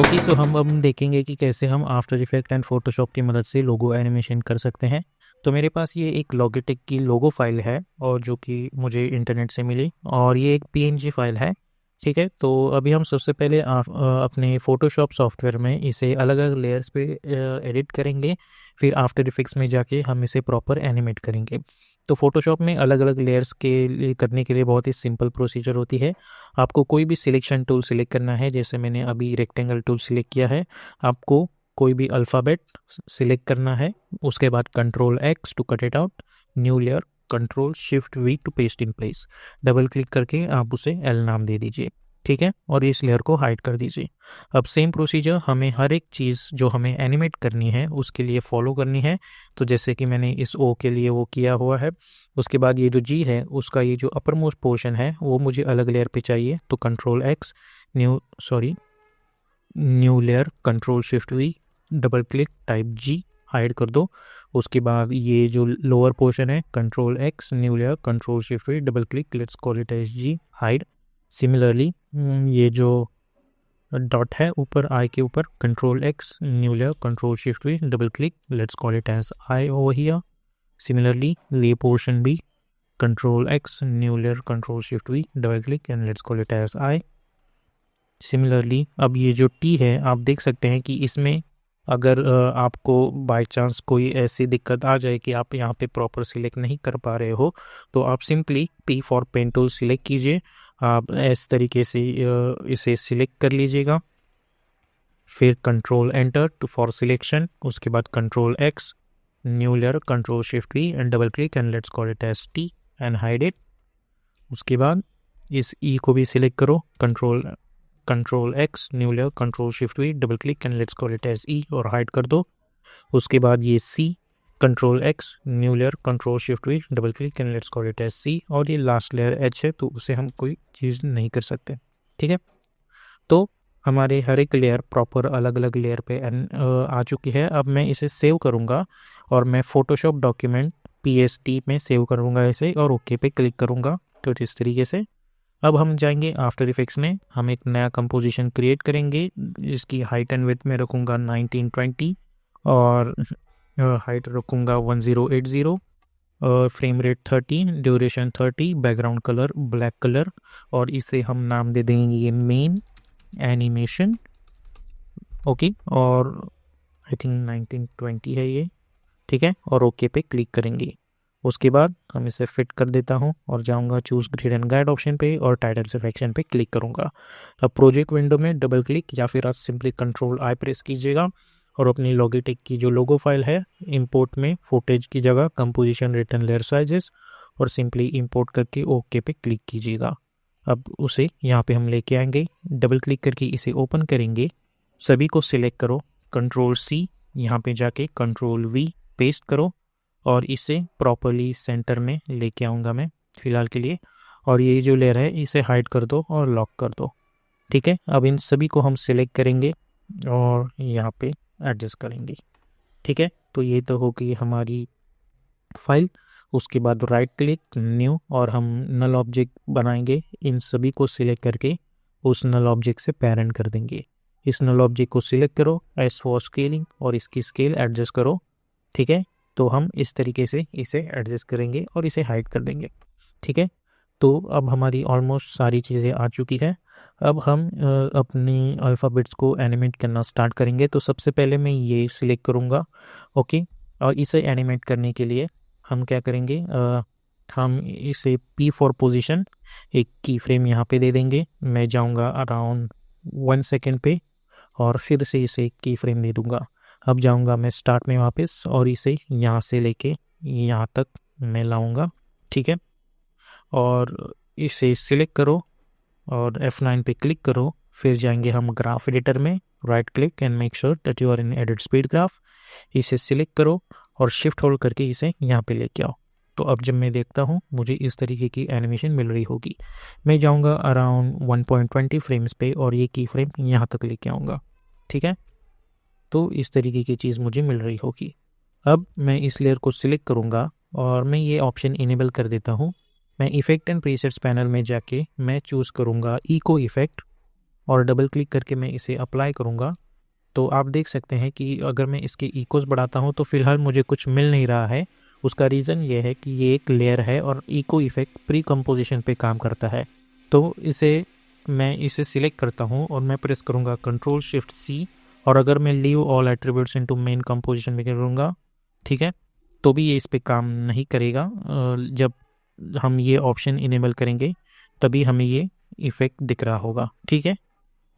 Okay, सो हम अब देखेंगे कि कैसे हम आफ्टर इफेक्ट एंड फोटोशॉप की मदद से लोगो एनिमेशन कर सकते हैं। तो मेरे पास ये एक लॉगिटेक की लोगो फाइल है और जो कि मुझे इंटरनेट से मिली, और ये एक पीएनजी फाइल है। ठीक है, तो अभी हम सबसे पहले अपने फोटोशॉप सॉफ्टवेयर में इसे अलग अलग लेयर्स पे एडिट करेंगे। फिर आफ्टर इफेक्ट्स में जाके हम इसे प्रॉपर एनिमेट करेंगे। तो फोटोशॉप में अलग अलग लेयर्स के लिए करने के लिए बहुत ही सिंपल प्रोसीजर होती है। आपको कोई भी सिलेक्शन टूल सिलेक्ट करना है, जैसे मैंने अभी रेक्टेंगल टूल सिलेक्ट किया है। आपको कोई भी अल्फ़ाबेट सिलेक्ट करना है, उसके बाद control X to cut it out, new layer, control shift V to paste in place. Double click करके आप उसे एल नाम दे दीजिए। ठीक है, और इस लेयर को हाइड कर दीजिए। अब सेम प्रोसीजर हमें हर एक चीज़ जो हमें एनिमेट करनी है उसके लिए फॉलो करनी है। तो जैसे कि मैंने इस ओ के लिए वो किया हुआ है। उसके बाद ये जो जी है उसका ये जो अपर मोस्ट पोर्शन है वो मुझे अलग लेयर पे चाहिए। तो control X, new layer, control shift V, double click, type G, hide कर दो। उसके बाद ये जो लोअर पोर्शन है, control X, new layer, control shift V, double click, let's call it as G, hide. Similarly ये जो डॉट है ऊपर आई के ऊपर, control X, new layer, control shift V, double click, let's call it as I over here. Similarly ये portion भी, control X, new layer, control shift V, double click and let's call it as I. Similarly अब ये जो T है आप देख सकते हैं कि इसमें अगर आपको बाय चांस कोई ऐसी दिक्कत आ जाए कि आप यहाँ पे प्रॉपर सिलेक्ट नहीं कर पा रहे हो, तो आप simply P for pen tool select कीजिए। आप इस तरीके से इसे सिलेक्ट कर लीजिएगा। फिर control enter to for selection. उसके बाद control X, new layer, control shift V and double click and let's call it as T and hide it. उसके बाद इस ई को भी सिलेक्ट करो, control X, new layer, control shift V, double click and let's call it as E और hide कर दो। उसके बाद ये C, control X, new layer, control shift V, double click and let's call it as C. और ये last layer H है तो उसे हम कोई चीज़ नहीं कर सकते। ठीक है, तो हमारे हर एक लेयर प्रॉपर अलग अलग लेयर पे आ चुकी है। अब मैं इसे सेव करूँगा और मैं फोटोशॉप डॉक्यूमेंट पीएसटी में सेव करूँगा इसे और ओके पे क्लिक करूँगा। तो इस तरीके से अब हम जाएंगे आफ्टर इफेक्ट्स में, हम एक नया कंपोजिशन क्रिएट करेंगे जिसकी हाइट एंड विड्थ में रखूँगा 1920 और हाइट रखूँगा 1080 और frame rate 30, duration 30, background colour black colour, और इसे हम नाम दे देंगे ये मेन एनिमेशन। ओके, और आई थिंक 1920 है ये। ठीक है, और ओके पे क्लिक करेंगे। उसके बाद हम इसे फिट कर देता हूँ और जाऊँगा choose grid and guide option पे और टाइटल सेक्शन पे क्लिक करूँगा। अब प्रोजेक्ट विंडो में डबल क्लिक या फिर आप सिंपली कंट्रोल आई प्रेस कीजिएगा और अपनी लॉगिटेक की जो लोगो फाइल है इंपोर्ट में फुटेज की जगह कंपोजिशन रिटर्न लेयर साइजेस और सिंपली इंपोर्ट करके ओके पे क्लिक कीजिएगा। अब उसे यहाँ पे हम लेके आएंगे, डबल क्लिक करके इसे ओपन करेंगे, सभी को सिलेक्ट करो, कंट्रोल सी, यहाँ पे जाके कंट्रोल वी पेस्ट करो और इसे प्रॉपरली सेंटर में लेके आऊँगा मैं फ़िलहाल के लिए। और ये जो लेयर है इसे हाइड कर दो और लॉक कर दो। ठीक है, अब इन सभी को हम सिलेक्ट करेंगे और यहाँ पे एडजस्ट करेंगे। ठीक है, तो ये तो हो गई हमारी फाइल। उसके बाद राइट क्लिक, न्यू, और हम नल ऑब्जेक्ट बनाएंगे। इन सभी को सिलेक्ट करके उस नल ऑब्जेक्ट से पेरेंट कर देंगे। इस नल ऑब्जेक्ट को सिलेक्ट करो, एस फॉर स्केलिंग, और इसकी स्केल एडजस्ट करो। ठीक है, तो हम इस तरीके से इसे एडजस्ट करेंगे और इसे हाइड कर देंगे। ठीक है, तो अब हमारी ऑलमोस्ट सारी चीज़ें आ चुकी है। अब हम अपनी अल्फ़ाबेट्स को एनिमेट करना स्टार्ट करेंगे। तो सबसे पहले मैं ये सिलेक्ट करूँगा। ओके, और इसे एनिमेट करने के लिए हम क्या करेंगे, हम इसे P फॉर पोजीशन एक की फ्रेम यहाँ पे दे देंगे। मैं जाऊँगा अराउंड 1 सेकेंड पे और फिर से इसे की फ्रेम दे दूँगा। अब जाऊँगा मैं स्टार्ट में वापस और इसे यहाँ से लेके यहाँ तक मैं लाऊँगा। ठीक है, और इसे सिलेक्ट करो और F9 पे क्लिक करो। फिर जाएंगे हम ग्राफ एडिटर में, right click and make sure that you are in edit speed graph. इसे सिलेक्ट करो और शिफ्ट होल्ड करके इसे यहाँ पे लेके आओ। तो अब जब मैं देखता हूँ मुझे इस तरीके की एनिमेशन मिल रही होगी। मैं जाऊँगा अराउंड 1.20 फ्रेम्स पे और ये की फ्रेम यहाँ तक लेके आऊँगा। ठीक है, तो इस तरीके की चीज़ मुझे मिल रही होगी। अब मैं इस लेयर को सिलेक्ट करूँगा और मैं ये ऑप्शन इनेबल कर देता हूँ। मैं इफ़ेक्ट एंड प्रीसेट्स पैनल में जाके मैं चूज़ करूँगा इको इफ़ेक्ट और डबल क्लिक करके मैं इसे अप्लाई करूँगा। तो आप देख सकते हैं कि अगर मैं इसके इकोज़ बढ़ाता हूँ तो फ़िलहाल मुझे कुछ मिल नहीं रहा है। उसका रीज़न ये है कि ये एक लेयर है और इको इफ़ेक्ट प्री कंपोजिशन पे काम करता है। तो मैं इसे सिलेक्ट करता हूँ और मैं प्रेस करूँगा कंट्रोल शिफ्ट सी, और अगर मैं leave all attributes into main composition में करूँगा, ठीक है, तो भी ये इस पे काम नहीं करेगा। जब हम ये ऑप्शन इनेबल करेंगे तभी हमें ये इफ़ेक्ट दिख रहा होगा, ठीक है।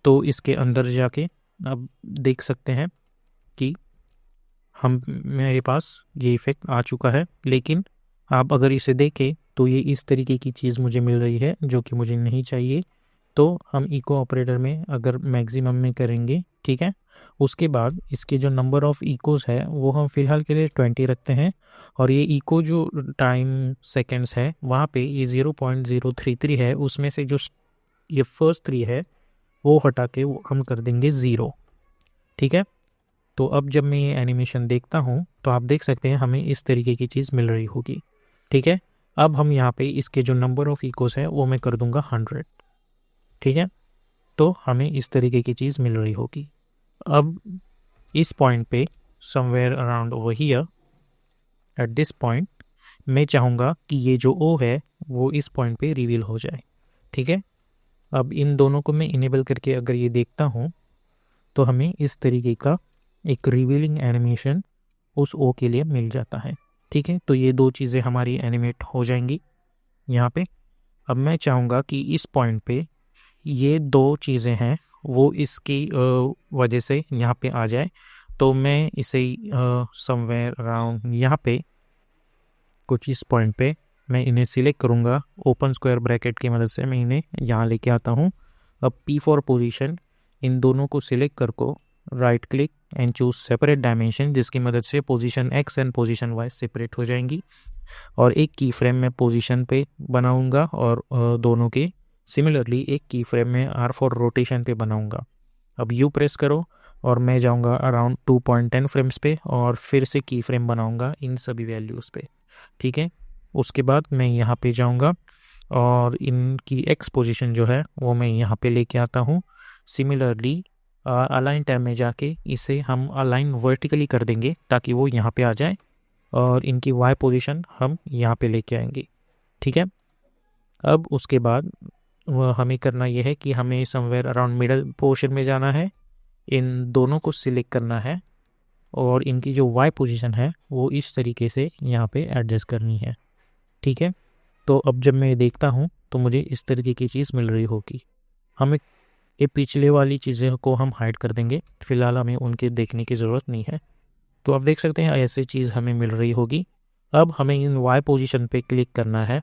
तो इसके अंदर जाके आप देख सकते हैं कि मेरे पास ये इफ़ेक्ट आ चुका है, लेकिन आप अगर इसे देखें तो ये इस तरीके की चीज़ मुझे मिल रही है जो कि मुझे नहीं चाहिए। तो हम इको ऑपरेटर में अगर मैक्सिमम में करेंगे, ठीक है, उसके बाद इसके जो नंबर ऑफ़ इकोज़ है वो हम फ़िलहाल के लिए 20 रखते हैं, और ये इको जो टाइम सेकेंड्स है वहाँ पे ये 0.033 है, उसमें से जो ये फर्स्ट 3 है वो हटा के वो हम कर देंगे 0, ठीक है। तो अब जब मैं ये एनिमेशन देखता हूँ तो आप देख सकते हैं हमें इस तरीके की चीज़ मिल रही होगी, ठीक है। अब हम यहाँ पे इसके जो नंबर ऑफ़ इकोज़ है वो मैं कर दूंगा 100, ठीक है। तो हमें इस तरीके की चीज़ मिल रही होगी। अब इस पॉइंट पे somewhere around over here at this point मैं चाहूँगा कि ये जो ओ है वो इस पॉइंट पे रिवील हो जाए, ठीक है। अब इन दोनों को मैं इनेबल करके अगर ये देखता हूँ तो हमें इस तरीके का एक रिवीलिंग एनिमेशन उस ओ के लिए मिल जाता है, ठीक है। तो ये दो चीज़ें हमारी एनिमेट हो जाएंगी यहाँ पे। अब मैं चाहूँगा कि इस पॉइंट पे ये दो चीज़ें हैं वो इसकी वजह से यहाँ पे आ जाए। तो मैं इसे समवेयर अराउंड यहाँ पे कुछ इस पॉइंट पे मैं इन्हें सिलेक्ट करूँगा, ओपन स्क्वायर ब्रैकेट की मदद से मैं इन्हें यहाँ लेके आता हूँ। अब P4 पोजीशन इन दोनों को सिलेक्ट कर को right click and choose separate dimension, जिसकी मदद से position X and position Y separate हो जाएंगी। और एक की फ्रेम में पोजीशन पे बनाऊंगा और दोनों के सिमिलरली एक की फ्रेम में R फॉर रोटेशन पे बनाऊंगा। अब U प्रेस करो और मैं जाऊंगा अराउंड 2.10 फ्रेम्स पे और फिर से की फ्रेम बनाऊंगा इन सभी वैल्यूज़ पे, ठीक है। उसके बाद मैं यहाँ पे जाऊंगा और इनकी X पोजीशन जो है वो मैं यहाँ पे लेके आता हूँ। सिमिलरली अलाइन टैब में जाके इसे हम अलाइन वर्टिकली कर देंगे ताकि वो यहाँ पे आ जाए, और इनकी Y पोजीशन हम यहाँ पे लेके आएंगे, ठीक है। अब उसके बाद हमें करना यह है कि हमें समवेयर अराउंड मिडल पोर्शन में जाना है, इन दोनों को सिलेक्ट करना है और इनकी जो Y पोजीशन है वो इस तरीके से यहाँ पे एडजस्ट करनी है, ठीक है। तो अब जब मैं देखता हूँ तो मुझे इस तरीके की चीज़ मिल रही होगी। हमें ये पिछले वाली चीज़ें को हम हाइड कर देंगे, फ़िलहाल हमें उनके देखने की ज़रूरत नहीं है। तो आप देख सकते हैं ऐसी चीज़ हमें मिल रही होगी। अब हमें इन Y पोजीशन पे क्लिक करना है,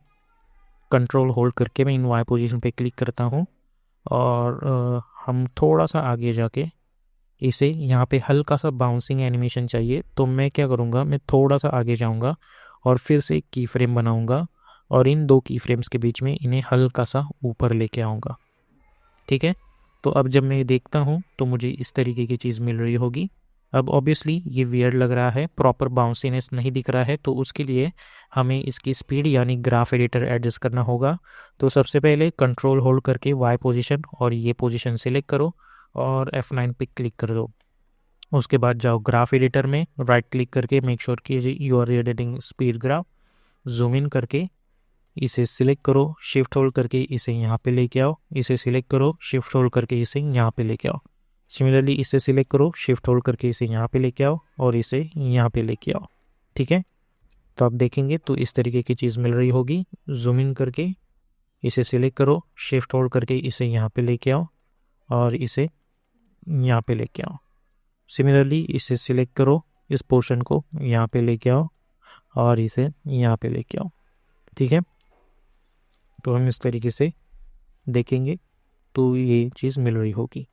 कंट्रोल होल्ड करके मैं इन Y पोजीशन पे क्लिक करता हूँ और हम थोड़ा सा आगे जाके इसे यहाँ पे हल्का सा बाउंसिंग एनिमेशन चाहिए। तो मैं क्या करूँगा, मैं थोड़ा सा आगे जाऊँगा और फिर से एक की फ्रेम बनाऊँगा और इन दो की फ्रेम्स के बीच में इन्हें हल्का सा ऊपर लेके आऊँगा, ठीक है। तो अब जब मैं देखता हूँ तो मुझे इस तरीके की चीज़ मिल रही होगी। अब ऑब्वियसली ये वियर्ड लग रहा है, प्रॉपर बाउंसीनेस नहीं दिख रहा है, तो उसके लिए हमें इसकी स्पीड यानी ग्राफ एडिटर एडजस्ट करना होगा। तो सबसे पहले कंट्रोल होल्ड करके Y पोजीशन और ये पोजीशन सेलेक्ट करो और F9 पे क्लिक कर दो। उसके बाद जाओ ग्राफ एडिटर में, राइट क्लिक करके मेक श्योर कि you are editing speed graph, zoom in करके इसे सिलेक्ट करो, शिफ्ट होल्ड करके इसे यहाँ पे लेके आओ, इसे सिलेक्ट करो, शिफ्ट होल्ड करके इसे यहाँ पे लेके आओ। सिमिलरली इसे सिलेक्ट करो, शिफ्ट होल्ड करके इसे यहाँ पे लेके आओ और इसे यहाँ पे लेके आओ, ठीक है। तो आप देखेंगे तो इस तरीके की चीज़ मिल रही होगी। जूम इन करके इसे सिलेक्ट करो, शिफ्ट होल्ड करके इसे यहाँ पे लेके आओ और इसे यहाँ पे लेके आओ। सिमिलरली इसे सिलेक्ट करो, इस पोर्शन को यहाँ पे लेके आओ और इसे यहाँ पे लेके आओ, ठीक है। तो हम इस तरीके से देखेंगे तो ये चीज़ मिल रही होगी।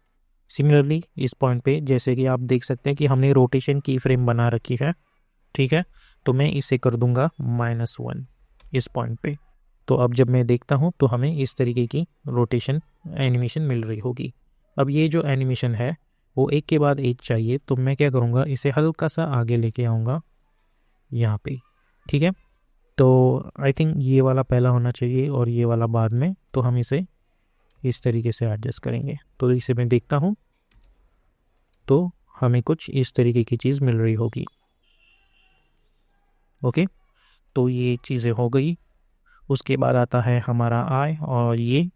सिमिलरली इस पॉइंट पे जैसे कि आप देख सकते हैं कि हमने रोटेशन की फ्रेम बना रखी है, ठीक है। तो मैं इसे कर दूंगा -1 इस पॉइंट पे। तो अब जब मैं देखता हूँ तो हमें इस तरीके की रोटेशन एनिमेशन मिल रही होगी। अब ये जो एनिमेशन है वो एक के बाद एक चाहिए, तो मैं क्या करूँगा, इसे हल्का सा आगे लेके आऊँगा यहाँ पे, ठीक है। तो आई थिंक ये वाला पहला होना चाहिए और ये वाला बाद में, तो हम इसे इस तरीके से एडजस्ट करेंगे। तो इसे मैं देखता हूँ, तो हमें कुछ इस तरीके की चीज़ मिल रही होगी। ओके, तो ये चीज़ें हो गई। उसके बाद आता है हमारा आई और ये,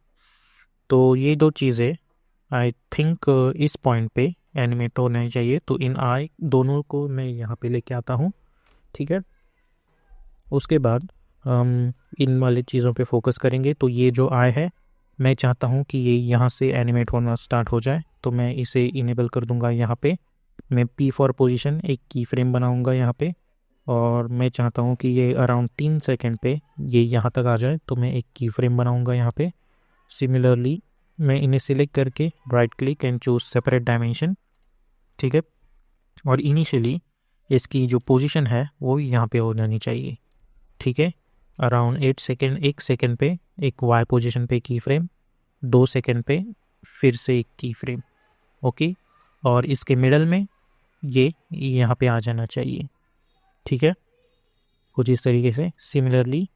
तो ये दो चीज़ें आई थिंक इस पॉइंट पे एनिमेट होना चाहिए। तो इन आई दोनों को मैं यहाँ पे लेके आता हूँ, ठीक है। उसके बाद हम इन वाली चीज़ों पे फोकस करेंगे। तो ये जो आई है, मैं चाहता हूँ कि ये यहाँ से एनिमेट होना स्टार्ट हो जाए, तो मैं इसे इनेबल कर दूँगा यहाँ पे। मैं पी फॉर पोजीशन एक की फ्रेम बनाऊँगा यहाँ पे, और मैं चाहता हूँ कि ये अराउंड 3 सेकंड पे ये यहाँ तक आ जाए, तो मैं एक की फ्रेम बनाऊँगा यहाँ पे। सिमिलरली मैं इन्हें सिलेक्ट करके right click and choose separate dimension, ठीक है। और इनिशियली इसकी जो पोजीशन है वो यहाँ पे हो जानी चाहिए, ठीक है। अराउंड 8 सेकेंड, 1 सेकेंड पे एक वाई पोजीशन पे की फ्रेम, 2 सेकेंड पे फिर से एक की फ्रेम, ओके। और इसके मिडल में ये यहाँ पे आ जाना चाहिए, ठीक है, कुछ इस तरीके से। सिमिलरली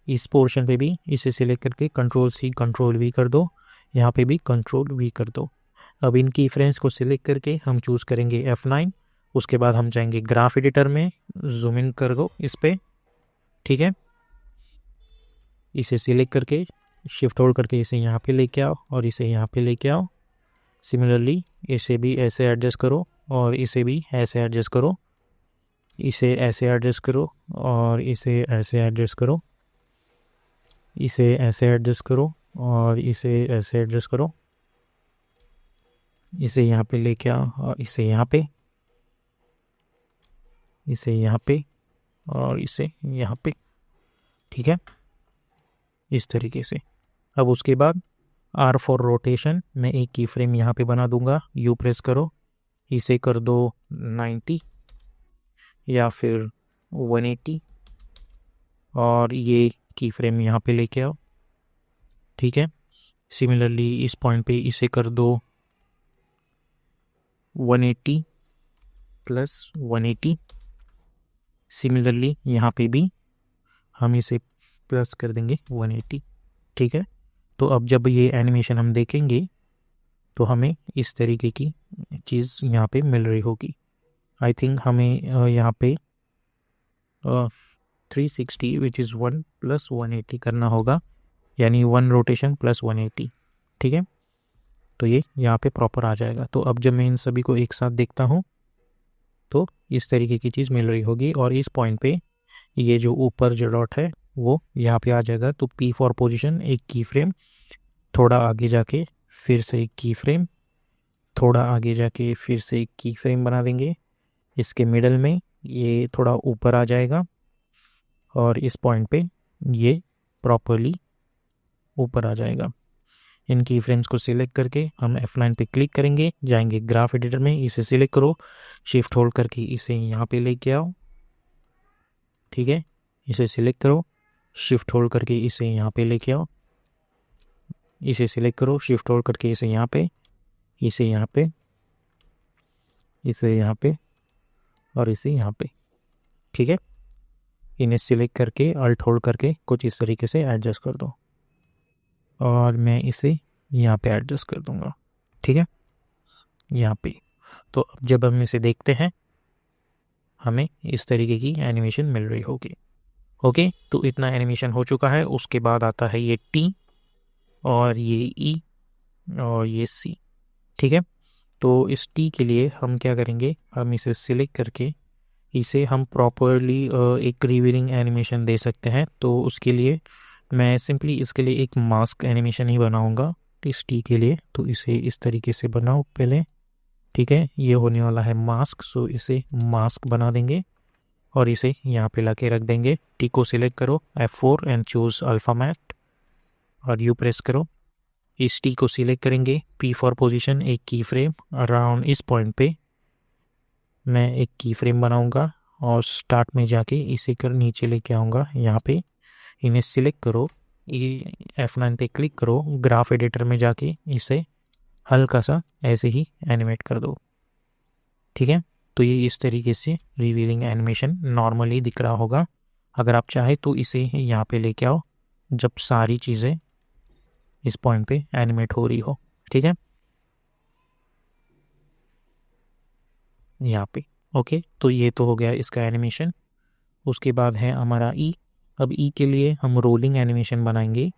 इस पोर्शन पे भी इसे सिलेक्ट करके कंट्रोल सी कंट्रोल वी कर दो, यहाँ पे भी कंट्रोल वी कर दो। अब इन की फ्रेम्स को सिलेक्ट करके हम चूज़ करेंगे F9। उसके बाद हम जाएंगे ग्राफ एडिटर में, जूम इन कर दो इस पर, ठीक है। इसे सिलेक्ट करके शिफ्ट होल्ड करके इसे यहाँ पे लेके आओ और इसे यहाँ पे लेके आओ। सिमिलरली इसे भी ऐसे एडजस्ट करो और इसे भी ऐसे एडजस्ट करो, इसे ऐसे एडजस्ट करो और इसे ऐसे एडजस्ट करो, इसे ऐसे एडजस्ट करो और इसे ऐसे एडजस्ट करो। इसे यहाँ पे लेके आओ और इसे यहाँ पे, इसे यहाँ पे और इसे यहाँ पे, ठीक है, इस तरीके से। अब उसके बाद R फॉर रोटेशन मैं एक की फ्रेम यहाँ पे बना दूंगा, U प्रेस करो, इसे कर दो 90 या फिर 180 और ये की फ्रेम यहाँ पे लेके आओ, ठीक है। सिमिलरली इस पॉइंट पे इसे कर दो 180 प्लस 180। सिमिलरली यहाँ पे भी हम इसे प्लस कर देंगे 180, ठीक है। तो अब जब ये एनिमेशन हम देखेंगे तो हमें इस तरीके की चीज़ यहाँ पे मिल रही होगी। आई थिंक हमें यहाँ पे 360 विच इज़ 1 प्लस 180 करना होगा, यानी 1 रोटेशन प्लस 180, ठीक है। तो ये यहाँ पे प्रॉपर आ जाएगा। तो अब जब मैं इन सभी को एक साथ देखता हूँ तो इस तरीके की चीज़ मिल रही होगी। और इस पॉइंट पे ये जो ऊपर जो डॉट है वो यहाँ पे आ जाएगा। तो पी फॉर पोजीशन एक की फ्रेम, थोड़ा आगे जाके फिर से एक की फ्रेम, थोड़ा आगे जाके फिर से एक की फ्रेम बना देंगे। इसके मिडल में ये थोड़ा ऊपर आ जाएगा और इस पॉइंट पे ये प्रॉपरली ऊपर आ जाएगा। इन की फ्रेम्स को सिलेक्ट करके हम F9 पे क्लिक करेंगे, जाएंगे ग्राफ एडिटर में, इसे सिलेक्ट करो, शिफ्ट होल्ड करके इसे यहाँ पे लेके आओ, ठीक है। इसे सिलेक्ट करो, शिफ्ट होल्ड करके इसे यहाँ पे लेके आओ, इसे सिलेक्ट करो, शिफ्ट होल्ड करके इसे यहाँ पे, इसे यहाँ पे, इसे यहाँ पे और इसे यहाँ पे, ठीक है। इन्हें सिलेक्ट करके अल्ट होल्ड करके कुछ इस तरीके से एडजस्ट कर दो और मैं इसे यहाँ पे एडजस्ट कर दूँगा, ठीक है, यहाँ पे। तो अब जब हम इसे देखते हैं हमें इस तरीके की एनिमेशन मिल रही होगी। ओके, तो इतना एनिमेशन हो चुका है। उसके बाद आता है ये टी और ये ई और ये सी, ठीक है। तो इस टी के लिए हम क्या करेंगे, हम इसे सिलेक्ट करके इसे हम प्रॉपरली एक रिवीलिंग एनिमेशन दे सकते हैं। तो उसके लिए मैं सिंपली इसके लिए एक मास्क एनिमेशन ही बनाऊंगा इस टी के लिए। तो इसे इस तरीके से बनाओ पहले, ठीक है। ये होने वाला है मास्क, सो इसे मास्क बना देंगे और इसे यहाँ पे लाके रख देंगे। टी को सिलेक्ट करो F4 and choose alpha matte और यू प्रेस करो। इस टी को सिलेक्ट करेंगे, पी फॉर पोजीशन एक की फ्रेम, अराउंड इस पॉइंट पे मैं एक की फ्रेम बनाऊंगा और स्टार्ट में जाके इसे कर नीचे लेके आऊँगा यहाँ पे। इन्हें सिलेक्ट करो, F9 पे क्लिक करो, ग्राफ एडिटर में जाके इसे हल्का सा ऐसे ही एनिमेट कर दो, ठीक है। तो ये इस तरीके से रिवीलिंग एनिमेशन नॉर्मली दिख रहा होगा। अगर आप चाहे तो इसे यहाँ पे लेके आओ जब सारी चीज़ें इस पॉइंट पे एनिमेट हो रही हो, ठीक है, यहाँ पे। ओके, तो ये तो हो गया इसका एनिमेशन। उसके बाद है हमारा ई। अब ई के लिए हम रोलिंग एनिमेशन बनाएंगे,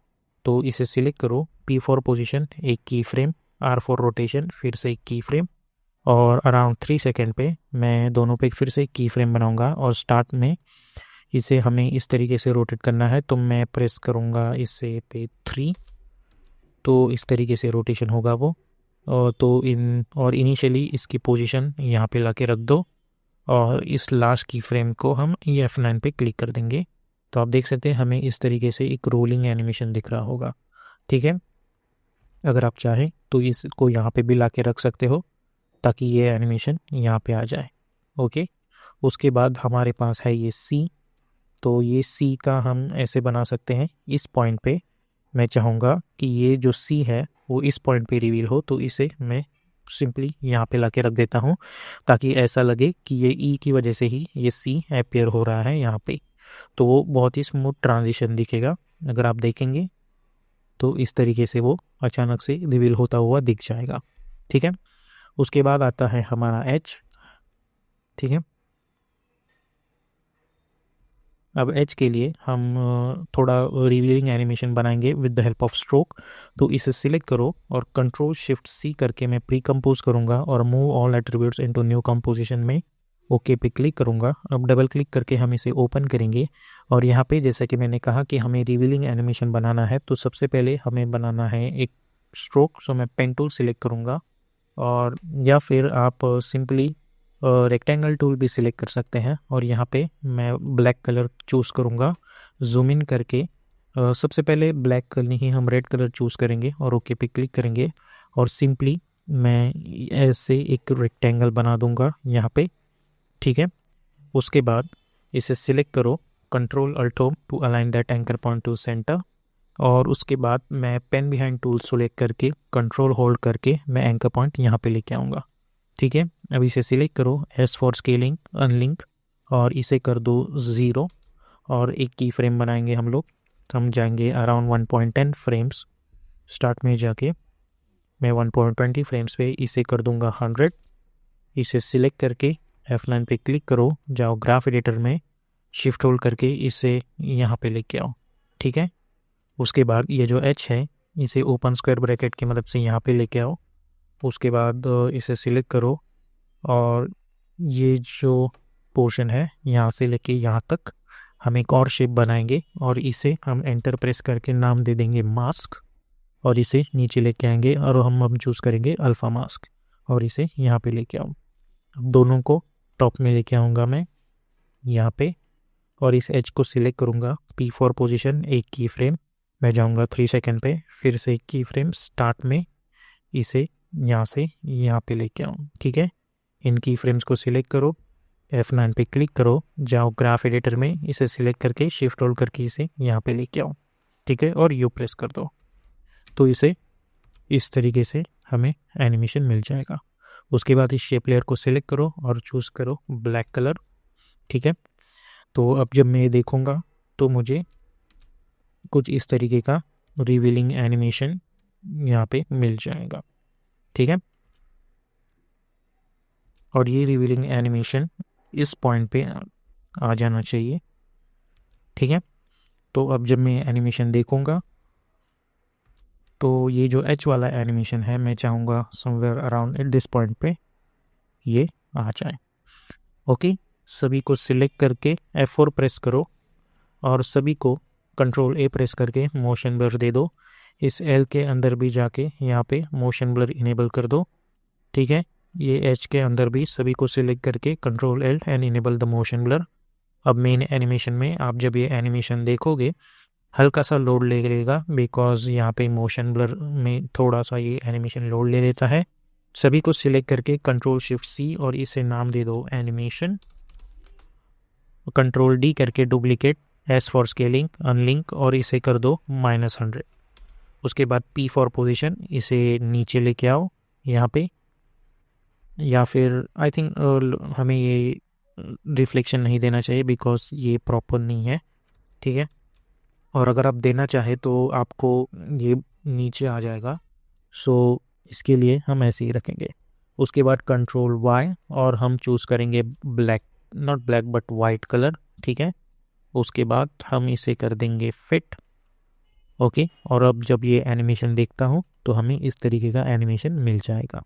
तो इसे सिलेक्ट करो, पी फॉर पोजीशन एक की फ्रेम, आर फॉर रोटेशन फिर से एक की फ्रेम, और अराउंड 3 सेकेंड पे मैं दोनों पे फिर से की फ्रेम बनाऊंगा। और स्टार्ट में इसे हमें इस तरीके से रोटेट करना है, तो मैं प्रेस करूंगा इसे पे 3, तो इस तरीके से रोटेशन होगा वो। और तो इनिशियली इसकी पोजीशन यहाँ पे ला के रख दो, और इस लास्ट की फ्रेम को हम F9 पे क्लिक कर देंगे। तो आप देख सकते हैं हमें इस तरीके से एक रोलिंग एनिमेशन दिख रहा होगा, ठीक है। अगर आप चाहें तो इसको यहाँ पे भी ला के रख सकते हो ताकि ये एनिमेशन यहाँ पे आ जाए। ओके, उसके बाद हमारे पास है ये सी। तो ये सी का हम ऐसे बना सकते हैं, इस पॉइंट पे मैं चाहूँगा कि ये जो सी है वो इस पॉइंट पे रिवील हो, तो इसे मैं सिंपली यहाँ पे ला के रख देता हूँ ताकि ऐसा लगे कि ये ई की वजह से ही ये सी अपीयर हो रहा है यहाँ पे। तो वो बहुत ही स्मूथ ट्रांजिशन दिखेगा। अगर आप देखेंगे तो इस तरीके से वो अचानक से रिवील होता हुआ दिख जाएगा, ठीक है। उसके बाद आता है हमारा एच, ठीक है। अब एच के लिए हम थोड़ा रिवीलिंग एनिमेशन बनाएंगे with the help of stroke. तो इसे सिलेक्ट करो और कंट्रोल शिफ्ट सी करके मैं प्री कंपोज करूँगा और move all attributes into new composition में ओके पे क्लिक करूँगा। अब डबल क्लिक करके हम इसे ओपन करेंगे, और यहाँ पे जैसा कि मैंने कहा कि हमें रिवीलिंग एनिमेशन बनाना है, तो सबसे पहले हमें बनाना है एक स्ट्रोक। सो मैं पेन टूल सिलेक्ट करूँगा, और या फिर आप सिंपली रेक्टेंगल टूल भी सिलेक्ट कर सकते हैं, और यहाँ पे मैं ब्लैक कलर चूज़ करूँगा। जूम इन करके सबसे पहले ब्लैक कलर नहीं, हम रेड कलर चूज़ करेंगे और ओके पे क्लिक करेंगे, और सिंपली मैं ऐसे एक रेक्टेंगल बना दूंगा यहाँ पे, ठीक है। उसके बाद इसे सिलेक्ट करो, control alt home to align that anchor point to centre, और उसके बाद मैं पेन बिहाइंड टूल सेलेक्ट करके कंट्रोल होल्ड करके मैं एंकर पॉइंट यहाँ पे लेके आऊँगा, ठीक है। अब इसे सिलेक्ट करो, एस फॉर स्केलिंग अनलिंक, और इसे कर दो 0, और एक की फ्रेम बनाएंगे हम लोग। हम जाएंगे अराउंड 1.10 फ्रेम्स, स्टार्ट में जाके मैं 1.20 फ्रेम्स पे इसे कर दूंगा 100। इसे सिलेक्ट करके F9 पे क्लिक करो, जाओ ग्राफ एडिटर में, शिफ्ट होल्ड करके इसे यहाँ पे लेके आओ, ठीक है। उसके बाद ये जो H है इसे ओपन स्क्वायर ब्रैकेट की मदद से यहाँ पे लेके आओ। उसके बाद इसे सिलेक्ट करो, और ये जो पोर्शन है यहाँ से लेके यहाँ तक हम एक और शेप बनाएंगे, और इसे हम एंटर प्रेस करके नाम दे देंगे मास्क, और इसे नीचे लेके आएंगे और हम चूज़ करेंगे अल्फ़ा मास्क, और इसे यहाँ पे लेके आओ। अब दोनों को टॉप में लेके आऊँगा मैं यहाँ पे, और इस एज को सिलेक्ट करूँगा, पी फॉर पोजीशन एक की फ्रेम, मैं जाऊँगा 3 सेकेंड पे, फिर से एक की फ्रेम स्टार्ट में, इसे यहाँ से यहाँ पे लेके आऊँ, ठीक है। इन की फ्रेम्स को सिलेक्ट करो, F9 पे क्लिक करो, जाओ ग्राफ एडिटर में, इसे सिलेक्ट करके शिफ्ट होल्ड करके इसे यहाँ पे लेके आओ, ठीक है, और यू प्रेस कर दो। तो इसे इस तरीके से हमें एनिमेशन मिल जाएगा। उसके बाद इस शेप लेयर को सिलेक्ट करो और चूज़ करो ब्लैक कलर, ठीक है। तो अब जब मैं ये देखूँगा तो मुझे कुछ इस तरीके का रिवीलिंग एनिमेशन यहाँ पे मिल जाएगा, ठीक है। और ये रिवीलिंग एनिमेशन इस पॉइंट पे आ जाना चाहिए, ठीक है। तो अब जब मैं एनिमेशन देखूँगा तो ये जो एच वाला एनिमेशन है मैं चाहूँगा somewhere around at this point पे ये आ जाए। ओके, सभी को सिलेक्ट करके F4 प्रेस करो, और सभी को कंट्रोल A प्रेस करके मोशन ब्लर दे दो। इस L के अंदर भी जाके यहाँ पे मोशन ब्लर इनेबल कर दो, ठीक है। ये H के अंदर भी सभी को सिलेक्ट करके control L and enable the motion blur. अब मेन एनिमेशन में आप जब ये एनिमेशन देखोगे हल्का सा लोड ले लेगा, बिकॉज यहाँ पे मोशन ब्लर में थोड़ा सा ये एनिमेशन लोड ले लेता है। सभी को सिलेक्ट करके कंट्रोल शिफ्ट C और इसे नाम दे दो एनिमेशन। कंट्रोल D करके duplicate, S for scaling unlink, और इसे कर दो -100। उसके बाद P फॉर पोजीशन, इसे नीचे लेके आओ यहाँ पे, या फिर आई थिंक हमें ये रिफ्लेक्शन नहीं देना चाहिए बिकॉज ये प्रॉपर नहीं है, ठीक है। और अगर आप देना चाहे तो आपको ये नीचे आ जाएगा, सो इसके लिए हम ऐसे ही रखेंगे। उसके बाद कंट्रोल वाई और हम चूज़ करेंगे black, not black but white colour, ठीक है। उसके बाद हम इसे कर देंगे फिट, ओके। और अब जब ये एनिमेशन देखता हूँ तो हमें इस तरीके का एनिमेशन मिल जाएगा।